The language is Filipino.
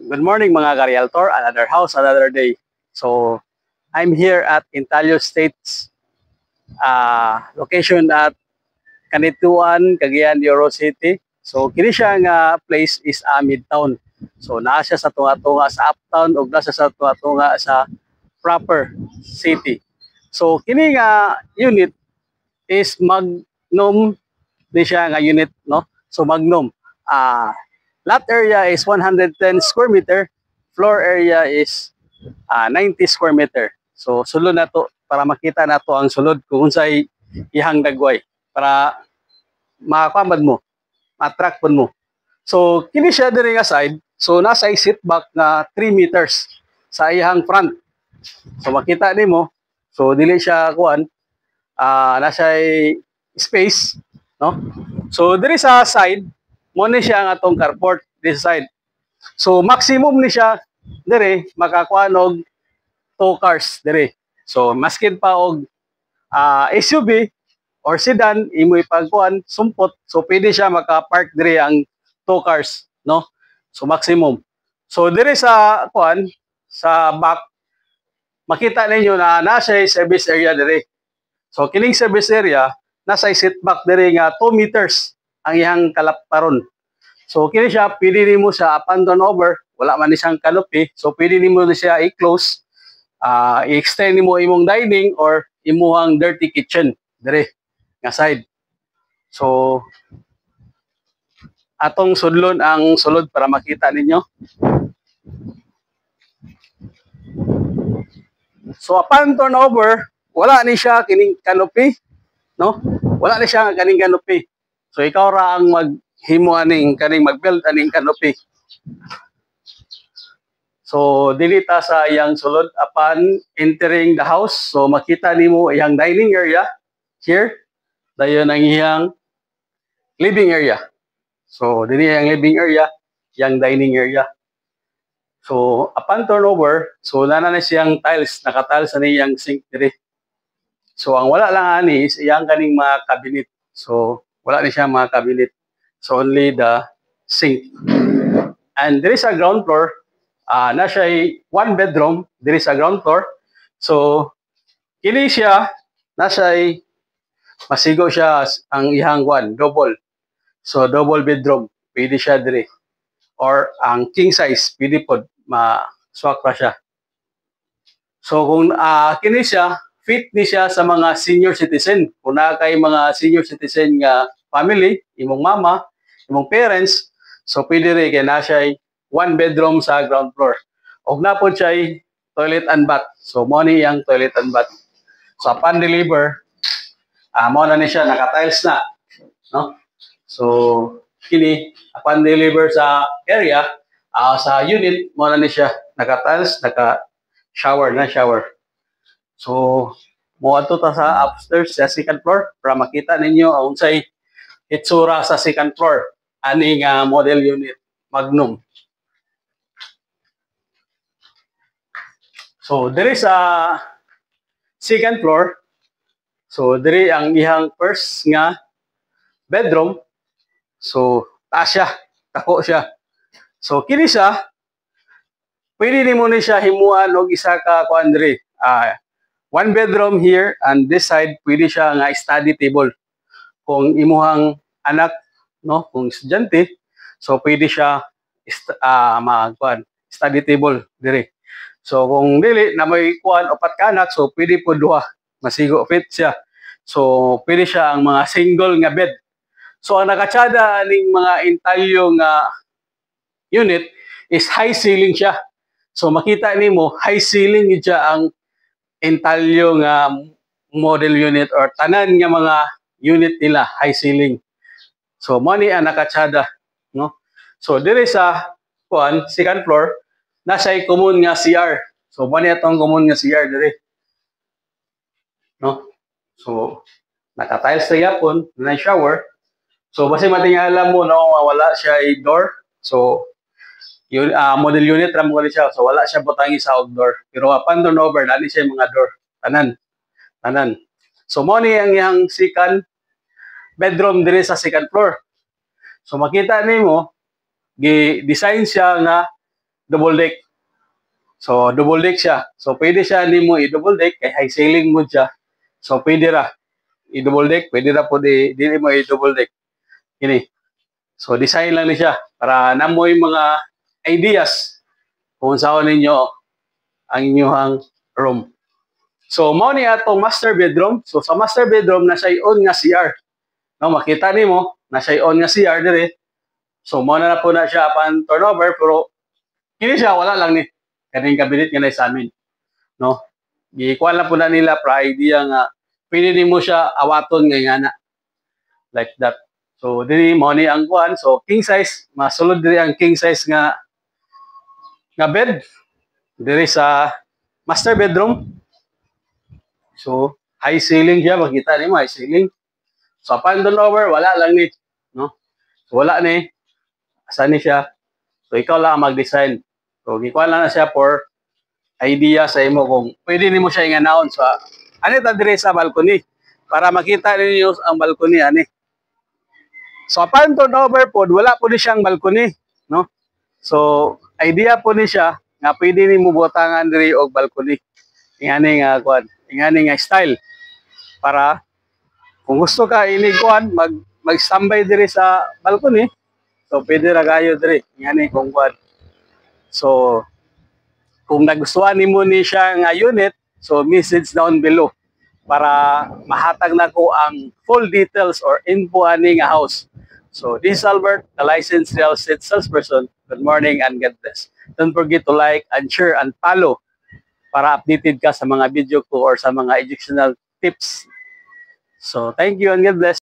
Good morning mga ka-realtor, another house, another day. So, I'm here at Intalio Estates location at Kanituan, Cagayan de Oro City. So, kini siya nga place is Midtown. So, naa siya sa tunga-tunga sa uptown o nasa sa tunga-tunga sa proper city. So, kini nga unit is Magnum di siya nga unit, no? So, Magnum. Lot area is 110 square meter. Floor area is 90 square meter. So sulod na to para makita na to ang sulod kung unsay ihang dagway para makakamad mo, ma-attract mo. So kini siya diri nga side. So nasa seat back na 3 meters sa ihang front. So makita nimo. So dili siya kuan nasa space, no? So diri sa side mo ni siya ang atong carport this side. So maximum ni siya dire makakuha og 2 cars dire. So maskin pa og SUV or sedan imo ipagkuan sumpot, so pwede siya maka-park dire ang 2 cars, no? So maximum. So dire sa kuan sa back makita ninyo na nasa service area dire. So kining service area nasa seat back dire nga 2 meters ang ihang kalaptaron. So kini siya pwede nimo sa up and down over, wala man ni siyang canopy. So pwede nimo na siya i-close, i-extend nimo imong dining or imuhang dirty kitchen dire nga side. So atong sudlon ang sulod para makita ninyo. So upon turnover, wala ni siya kining canopy, no? Wala ni siya kaning canopy. So ikaw ra ang maghimo aning kaning mag-build aning canopy. So dilita sa iyang sulod upon entering the house. So makita nimo iyang dining area here. Dayon ang iyang living area. So dili iyang living area, iyang dining area. So upon turnover, so nana na siyang tiles, naka-tiles na iyang sink dire. So ang wala lang ani is iyang kaning mga cabinet. So wala ni siya mga cabinet. So only the sink. And there is a ground floor. Na siya ay 1 bedroom. There is a ground floor. So kini siya nasa ay masigo siya ang ihang one double. So double bedroom pwede siya dire. Or ang king size pwede pod ma-swak pa siya. So kung kini siya fit ni siya sa mga senior citizen. Kung na kay mga senior citizen nga family, imong mama, imong parents, so pwede rin kaya na siya 1 bedroom sa ground floor. Og na po siya toilet and bath. So mo ni yang toilet and bath. So upon deliver, mo na ni siya naka-tiles na, no? So kini upon deliver sa area, sa unit mo na ni siya naka-tiles, naka-shower na shower. So mo adto ta sa upstairs sa second floor para makita ninyo ang unsay itsura sa second floor aning model unit Magnum. So there is a second floor. So diri ang ihang first nga bedroom. So taas siya, tako siya. So kini siya pwede nimo ni siya himuan og isa ka kuan diri. 1 bedroom here and this side pwede siya nga study table. Kung imuhang anak, no, kung estudyante, so pwede siya magkuan study table diri. So kung dili na may kuan upat ka anak, so pwede po duha, masigo fit siya. So pwede siya ang mga single nga bed. So ang nakatsada ning mga Intalio nga unit is high ceiling siya. So makita nimo high ceiling siya ang Intalio nga model unit or tanan nga mga unit nila high ceiling. So money ang nakatsada, no? So dire sa kuan second floor nasa common nga CR. So money atong common nga CR dire. No? So naka-tiles na yapon, na shower. So basta matingala mo no wala siya ay door. So yun model unit ra mo siya. So wala siya butangi sa outdoor. Pero upon turnover dali siya mga door. Tanan. So mo ni ang iyang second bedroom dire sa second floor. So makita nimo gi-design siya nga double deck. So double deck siya. So pwede siya nimo i-double deck kay high ceiling mo siya. So pwede ra i-double deck, pwede ra po dili mo i-double deck. Kini. So design lang ni siya para namoy mga ideas kung saan ninyo ang inyong room. So mao ni atong master bedroom. So sa master bedroom na siya on nga CR. No, makita nimo na siya on nga CR dire. So mao na po na siya pan turnover pero kini siya wala lang ni kaning cabinet nga sa amin. No? Gikuha lang po na nila para idea nga pwede nimo siya awaton nga ingana. Like that. So diri mo ni ang kuan. So king size, masulod diri ang king size nga bed diri sa master bedroom. So high ceiling siya, makita nimo high ceiling. So upon turnover wala lang ni, no? So wala ni. Asa ni siya? So ikaw lang ang mag-design. So gikuha lang na siya for idea sa imo kung pwede nimo siya inganaon sa ani ta dire sa balcony para makita ninyo ang balcony ani. So upon turnover po wala po ni siyang balcony, no? So idea po ni siya nga pwede nimo butangan diri og balcony. Ingani nga kuan, ingani nga style para kung gusto ka ini kuan mag-standby diri sa balcony. So pwede ra kayo diri ingani kung kuan. So kung nagustuhan nimo ni siya nga unit, so message down below para mahatag na ko ang full details or info ani nga house. So this is Albert, the licensed real estate salesperson. Good morning and God bless. Don't forget to like and share and follow para updated ka sa mga video ko or sa mga educational tips. So thank you and God bless.